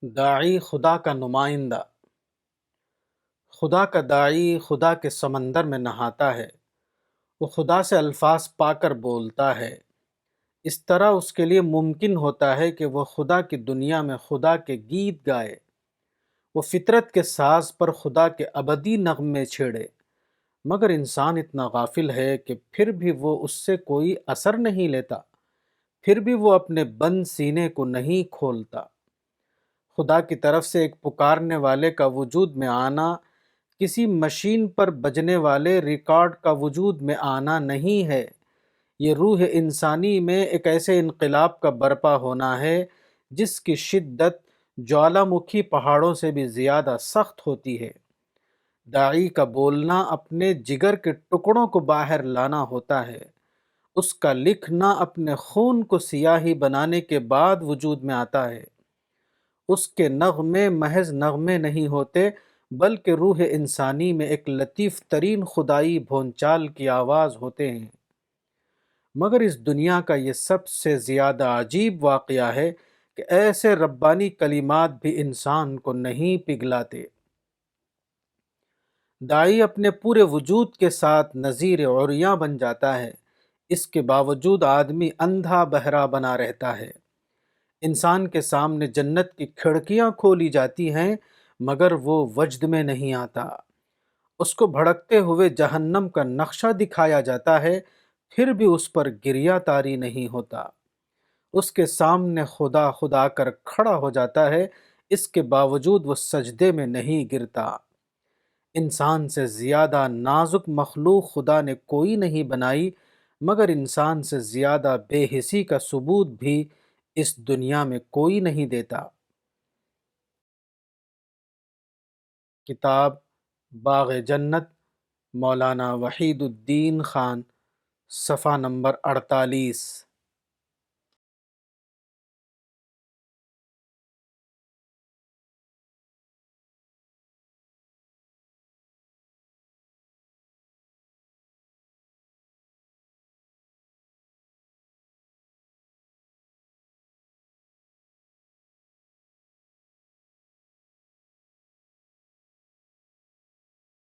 داعی خدا کا نمائندہ۔ خدا کا داعی خدا کے سمندر میں نہاتا ہے۔ وہ خدا سے الفاظ پا کر بولتا ہے۔ اس طرح اس کے لیے ممکن ہوتا ہے کہ وہ خدا کی دنیا میں خدا کے گیت گائے۔ وہ فطرت کے ساز پر خدا کے ابدی نغمے چھیڑے، مگر انسان اتنا غافل ہے کہ پھر بھی وہ اس سے کوئی اثر نہیں لیتا، پھر بھی وہ اپنے بند سینے کو نہیں کھولتا۔ خدا کی طرف سے ایک پکارنے والے کا وجود میں آنا کسی مشین پر بجنے والے ریکارڈ کا وجود میں آنا نہیں ہے۔ یہ روح انسانی میں ایک ایسے انقلاب کا برپا ہونا ہے جس کی شدت جوالا مکھی پہاڑوں سے بھی زیادہ سخت ہوتی ہے۔ داعی کا بولنا اپنے جگر کے ٹکڑوں کو باہر لانا ہوتا ہے۔ اس کا لکھنا اپنے خون کو سیاہی بنانے کے بعد وجود میں آتا ہے۔ اس کے نغمے محض نغمے نہیں ہوتے، بلکہ روح انسانی میں ایک لطیف ترین خدائی بھونچال کی آواز ہوتے ہیں۔ مگر اس دنیا کا یہ سب سے زیادہ عجیب واقعہ ہے کہ ایسے ربانی کلمات بھی انسان کو نہیں پگھلاتے۔ داعی اپنے پورے وجود کے ساتھ نذیر عریاں بن جاتا ہے، اس کے باوجود آدمی اندھا بہرا بنا رہتا ہے۔ انسان کے سامنے جنت کی کھڑکیاں کھولی جاتی ہیں، مگر وہ وجد میں نہیں آتا۔ اس کو بھڑکتے ہوئے جہنم کا نقشہ دکھایا جاتا ہے، پھر بھی اس پر گریہ تاری نہیں ہوتا۔ اس کے سامنے خدا خدا کر کھڑا ہو جاتا ہے، اس کے باوجود وہ سجدے میں نہیں گرتا۔ انسان سے زیادہ نازک مخلوق خدا نے کوئی نہیں بنائی، مگر انسان سے زیادہ بے حسی کا ثبوت بھی اس دنیا میں کوئی نہیں دیتا۔ کتاب باغ جنت، مولانا وحید الدین خان، صفحہ نمبر 48۔